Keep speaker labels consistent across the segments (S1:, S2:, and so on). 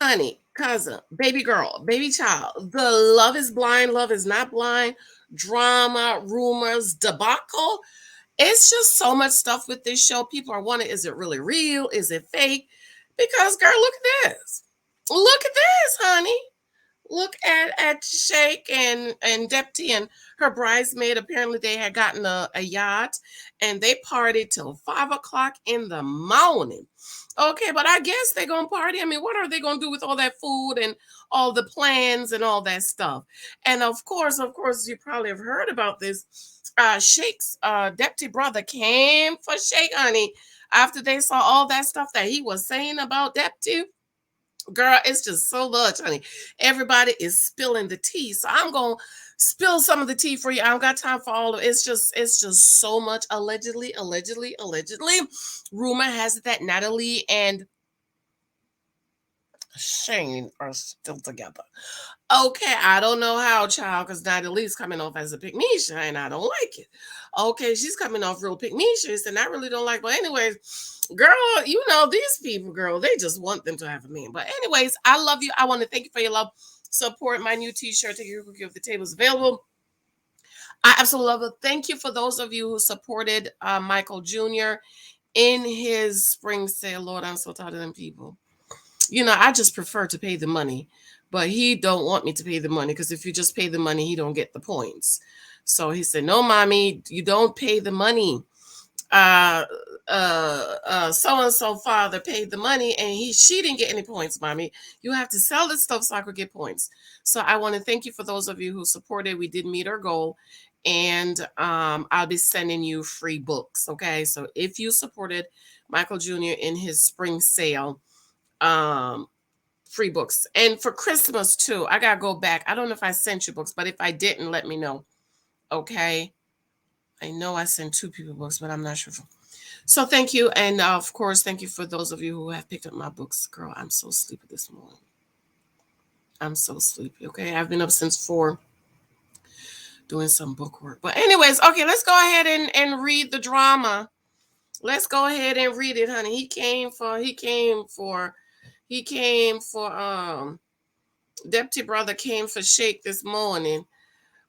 S1: honey, cousin, baby girl, baby child. The Love is Blind, Love is Not Blind, drama, rumors, debacle. It's just so much stuff with this show. People are wondering, is it really real? Is it fake? Because, girl, look at this. Look at this, honey. Look at Shake and Deepti and her bridesmaid. Apparently, they had gotten a yacht and they partied till 5 o'clock in the morning. Okay, but I guess they're gonna party. I mean, what are they gonna do with all that food and all the plans and all that stuff? And of course, you probably have heard about this. Shake's Deepti brother came for Shake, honey, after they saw all that stuff that he was saying about Deepti. Girl, it's just so much, honey. Everybody is spilling the tea. So I'm gonna spill some of the tea for you. I don't got time for all of it. It's just so much. Allegedly. Rumor has it that Natalie and Shane are still together. Okay, I don't know how, child, because Natalie's coming off as a pygmeisha, and I don't like it. Okay, she's coming off real pygmeisha, and I really don't like. But anyways, girl, you know these people, girl, they just want them to have a man. But anyways, I love you. I want to thank you for your love, support. My new T-shirt, "Take Your Cookie Off the Table," is available. I absolutely love it. Thank you for those of you who supported Michael Jr. in his spring sale. Lord, I'm so tired of them people. I just prefer to pay the money, but he don't want me to pay the money because if you just pay the money, he don't get the points. So he said, "No, mommy, you don't pay the money. Uh, so and so father paid the money, and she didn't get any points, mommy. You have to sell this stuff so I could get points." So I want to thank you for those of you who supported. We did meet our goal, and I'll be sending you free books. Okay, so if you supported Michael Jr. in his spring sale, um free books. And for Christmas too, I gotta go back. I don't know if I sent you books, but if I didn't, let me know. Okay, I know I sent two people books, but I'm not sure. So thank you, and of course, thank you for those of you who have picked up my books. Girl, I'm so sleepy this morning. I'm so sleepy. Okay, I've been up since 4 doing some book work. But anyways, okay, let's go ahead and read the drama. Let's go ahead and read it, honey. He came for Deputy brother came for Shake this morning.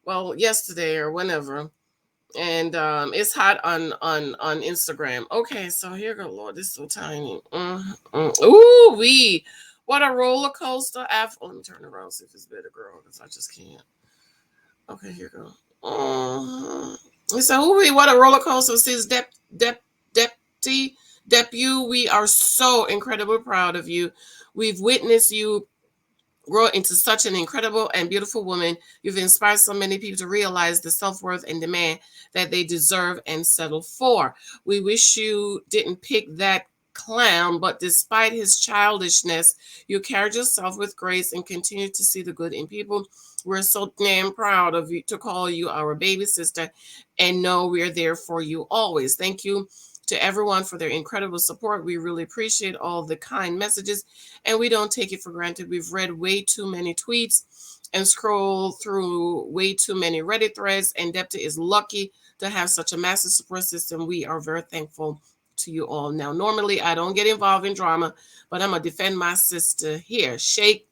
S1: Well, yesterday or whenever. And it's hot on Instagram. Okay, so here go. Lord, this is so tiny. Ooh wee. What a roller coaster. Let me turn around, see if it's better, girl, because I just can't. Okay, here go. So, ooh wee, what a roller coaster. Says Deputy. Depu, we are so incredibly proud of you. We've witnessed you grow into such an incredible and beautiful woman. You've inspired so many people to realize the self-worth and demand that they deserve and settle for. We wish you didn't pick that clown, but despite his childishness, you carried yourself with grace and continue to see the good in people. We're so damn proud of you to call you our baby sister and know we're there for you always. Thank you to everyone for their incredible support. We really appreciate all the kind messages and we don't take it for granted. We've read way too many tweets and scrolled through way too many Reddit threads, and Depta is lucky to have such a massive support system. We are very thankful to you all. Now, normally I don't get involved in drama, but I'm going to defend my sister here. Shake,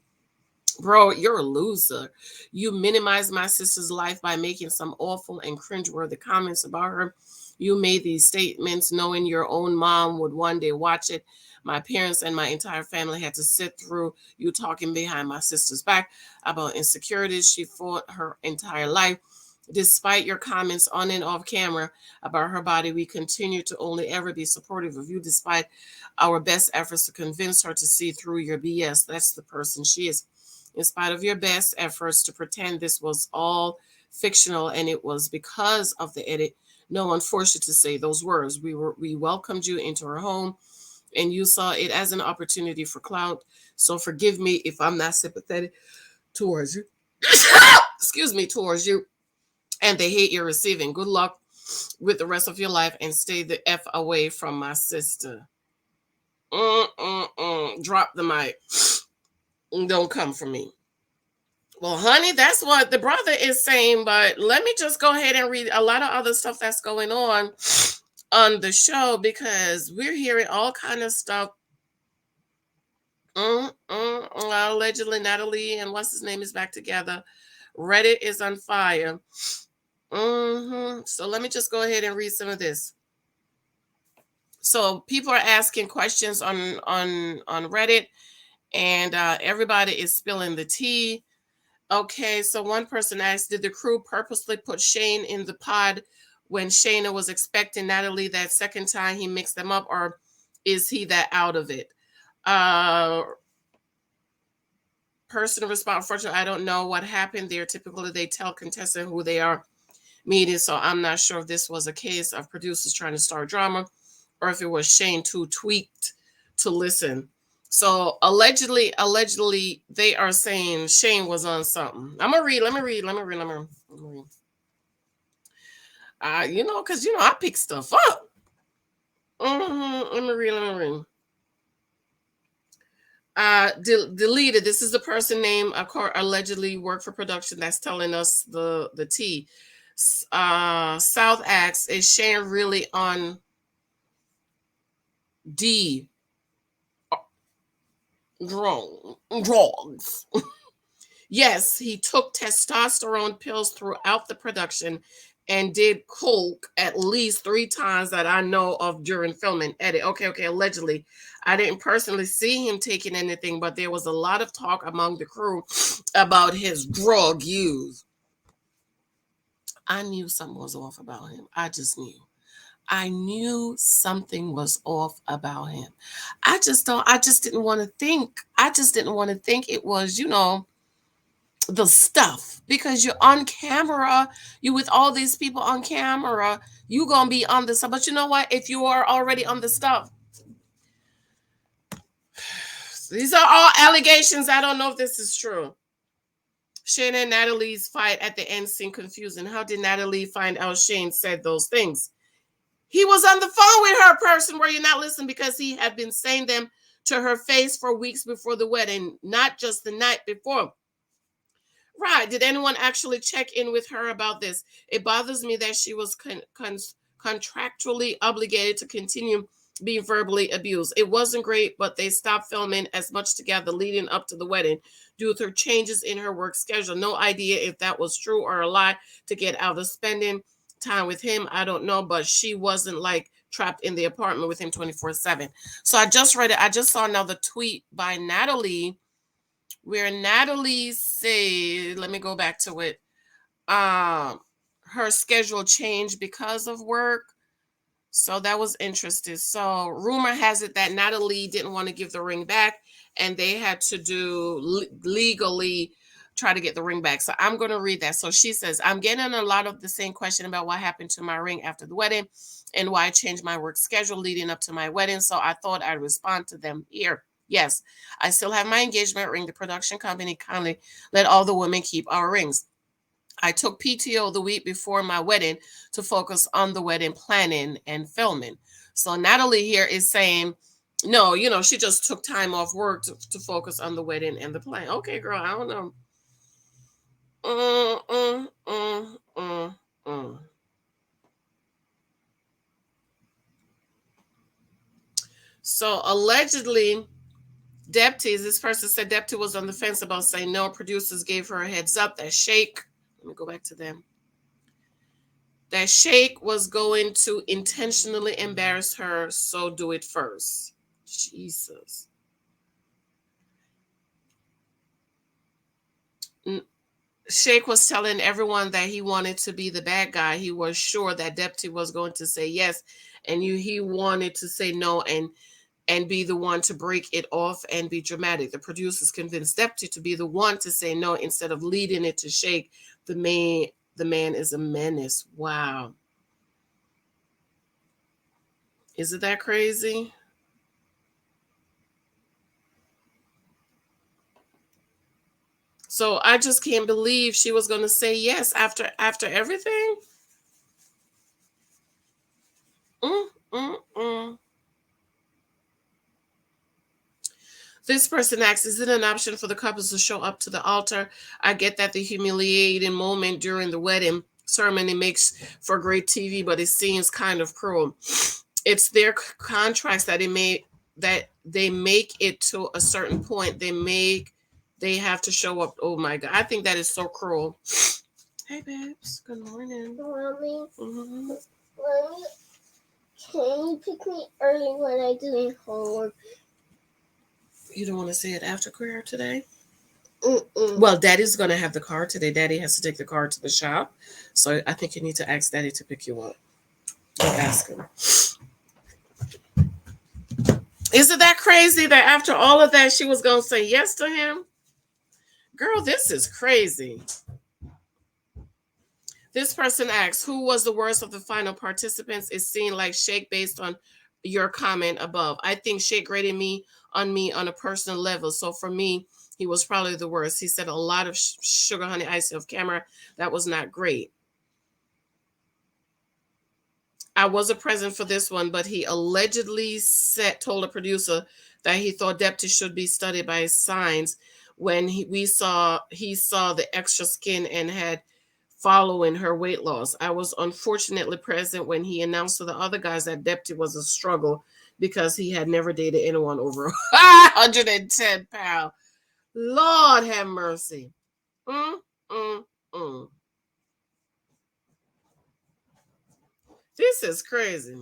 S1: bro, you're a loser. You minimized my sister's life by making some awful and cringeworthy comments about her. You made these statements knowing your own mom would one day watch it. My parents and my entire family had to sit through you talking behind my sister's back about insecurities she fought her entire life. Despite your comments on and off camera about her body, we continue to only ever be supportive of you despite our best efforts to convince her to see through your BS. That's the person she is. In spite of your best efforts to pretend this was all fictional and it was because of the edit, no one forced you to say those words. We welcomed you into our home and you saw it as an opportunity for clout. So forgive me if I'm not sympathetic towards you. Excuse me, towards you and the hate you're receiving. Good luck with the rest of your life and stay the F away from my sister. Drop the mic. Don't come for me. Well, honey, that's what the brother is saying, but let me just go ahead and read a lot of other stuff that's going on the show because we're hearing all kind of stuff. Allegedly, Natalie and what's his name is back together. Reddit is on fire. So let me just go ahead and read some of this. So people are asking questions on Reddit, and everybody is spilling the tea. Okay, so one person asked, did the crew purposely put Shane in the pod when Shayna was expecting Natalie that second time he mixed them up, or is he that out of it? Person response, unfortunately, I don't know what happened there. Typically, they tell contestant who they are meeting, so I'm not sure if this was a case of producers trying to start drama or if it was Shane too tweaked to listen. So allegedly, they are saying Shane was on something. I'm gonna read. Let me read. Because I pick stuff up. Let me read. Deleted. This is the person name allegedly worked for production that's telling us the tea. South asks, is Shane really on D drugs? Yes, he took testosterone pills throughout the production and did coke at least 3 times that I know of during filming. Edit. Okay, allegedly. I didn't personally see him taking anything, but there was a lot of talk among the crew about his drug use. I knew something was off about him. I just knew. I knew something was off about him. I just didn't want to think. It was, the stuff, because you're on camera, you with all these people on camera, you gonna be on the stuff. But you know what? If you are already on the stuff, these are all allegations. I don't know if this is true. Shane and Natalie's fight at the end seemed confusing. How did Natalie find out Shane said those things? He was on the phone with her, person where you're not listening, because he had been saying them to her face for weeks before the wedding, not just the night before. Right. Did anyone actually check in with her about this? It bothers me that she was contractually obligated to continue being verbally abused. It wasn't great, but they stopped filming as much together leading up to the wedding due to changes in her work schedule. No idea if that was true or a lie to get out of spending time with him. I don't know, but she wasn't like trapped in the apartment with him 24/7. So I just read it. I just saw another tweet by Natalie where Natalie said, let me go back to it. Her schedule changed because of work. So that was interesting. So rumor has it that Natalie didn't want to give the ring back, and they had to do legally try to get the ring back. So I'm going to read that. So she says, I'm getting a lot of the same question about what happened to my ring after the wedding and why I changed my work schedule leading up to my wedding. So I thought I'd respond to them here. Yes, I still have my engagement ring. The production company kindly let all the women keep our rings. I took PTO the week before my wedding to focus on the wedding planning and filming. So Natalie here is saying, no, she just took time off work to focus on the wedding and the plan. Okay, girl, I don't know. So allegedly, Deepti, this person said Deepti was on the fence about saying no. Producers gave her a heads up that Shake, let me go back to them, that Shake was going to intentionally embarrass her, so do it first. Jesus. Shake was telling everyone that he wanted to be the bad guy. He was sure that Deepti was going to say yes, and he wanted to say no and be the one to break it off and be dramatic. The producers convinced Deepti to be the one to say no instead of leading it to Shake. The man is a menace. Wow. Is it that crazy? So I just can't believe she was going to say yes after everything. This person asks, is it an option for the couples to show up to the altar? I get that the humiliating moment during the wedding ceremony makes for great TV, but it seems kind of cruel. It's their contracts that they make it to a certain point. They make They have to show up. Oh my God. I think that is so cruel. Hey, babes. Good morning.
S2: Mommy,
S1: Mm-hmm.
S2: Mommy, can you pick me early when I'm doing homework?
S1: You don't want to say it after prayer today?
S2: Mm-mm.
S1: Well, Daddy's going to have the car today. Daddy has to take the car to the shop. So I think you need to ask Daddy to pick you up. Ask him. Isn't that crazy that after all of that, she was going to say yes to him? Girl, this is crazy. This person asks, who was the worst of the final participants? It seemed like Shake based on your comment above. I think Shake rated me on a personal level. So for me, he was probably the worst. He said a lot of sugar honey ice off camera. That was not great. I wasn't present for this one, but he allegedly told a producer that he thought Deepti should be studied by his signs when he saw the extra skin and had following her weight loss. I was unfortunately present when he announced to the other guys that Deepti was a struggle because he had never dated anyone over 110 pounds. Lord have mercy. Mm, mm, mm. This is crazy.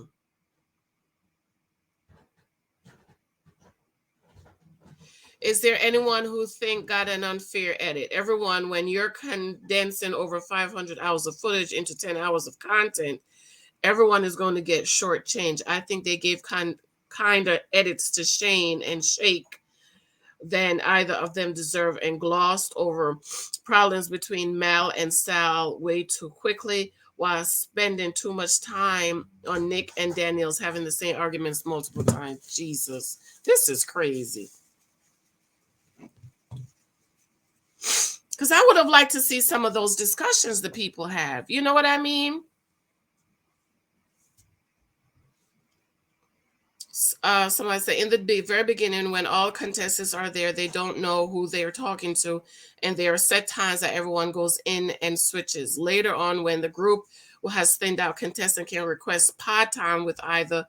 S1: Is there anyone who think got an unfair edit? Everyone, when you're condensing over 500 hours of footage into 10 hours of content, everyone is going to get shortchanged. I think they gave kinder edits to Shane and Shake than either of them deserve and glossed over problems between Mal and Sal way too quickly while spending too much time on Nick and Daniels having the same arguments multiple times. Jesus, this is crazy. Because I would have liked to see some of those discussions that people have. You know what I mean? Somebody said in the very beginning, when all contestants are there, they don't know who they are talking to, and there are set times that everyone goes in and switches. Later on, when the group has thinned out, contestant can request pod time with either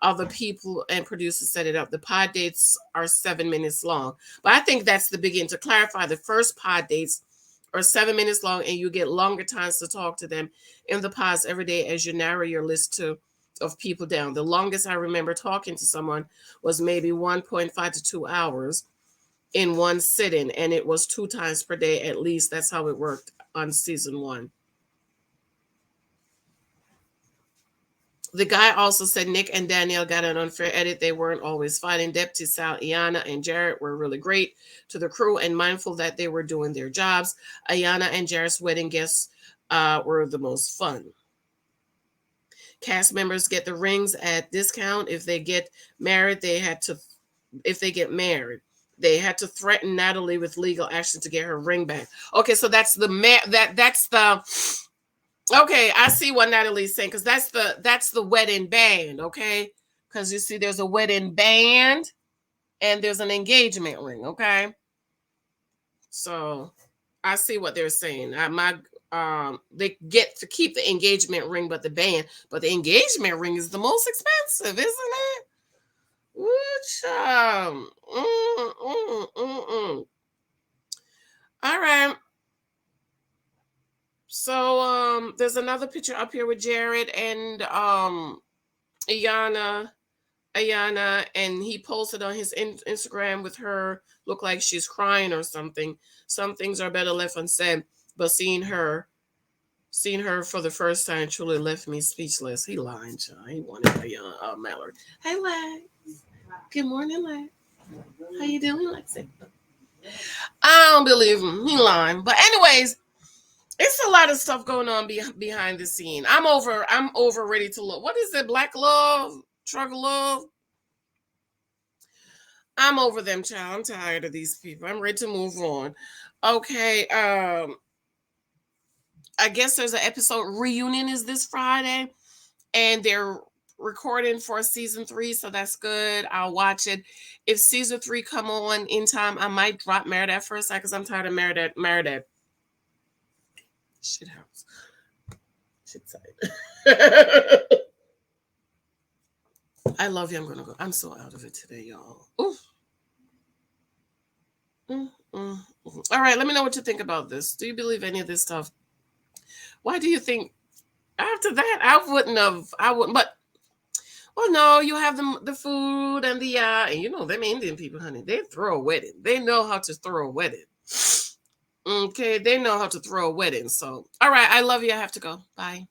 S1: other people and producers set it up. The pod dates are 7 minutes long, but I think that's the beginning. To clarify, the first pod dates are 7 minutes long, and you get longer times to talk to them in the pods every day as you narrow your list of people down. The longest I remember talking to someone was maybe 1.5 to 2 hours in one sitting, and it was 2 times per day at least. That's how it worked on season 1. The guy also said Nick and Danielle got an unfair edit. They weren't always fighting. Deepti, Sal, Iana, and Jarrett were really great to the crew and mindful that they were doing their jobs. Iana and Jarrett's wedding guests were the most fun. Cast members get the rings at discount. If they get married, they had to threaten Natalie with legal action to get her ring back. Okay, so that's okay, I see what Natalie's saying, because that's the wedding band, okay? Because you see there's a wedding band and there's an engagement ring, okay? So I see what they're saying. They get to keep the engagement ring, but the engagement ring is the most expensive, isn't it? Which all right. So there's another picture up here with Jared and Ayana, and he posted on his Instagram with her look like she's crying or something. Some things are better left unsaid, but seeing her for the first time truly left me speechless. He lying, child. He wanted Mallory. Hey, Lex. Good morning, Lex. How you doing, Lexi? I don't believe him. He lying. But anyways, it's a lot of stuff going on behind the scene. I'm over ready to look. What is it? Black love, struggle love. I'm over them, child. I'm tired of these people. I'm ready to move on. Okay. I guess there's an episode reunion is this Friday, and they're recording for season 3, so that's good. I'll watch it. If season 3 come on in time, I might drop Meredith for a second because I'm tired of Meredith. Shit house. Shit side. I love you. I'm gonna go. I'm so out of it today, y'all. Oof. All right, let me know what you think about this. Do you believe any of this stuff? Why do you think after that I wouldn't, but well, no, you have the food and the and you know them Indian people, honey, they throw a wedding. They know how to throw a wedding. Okay, they know how to throw a wedding. So, all right, I love you. I have to go. Bye.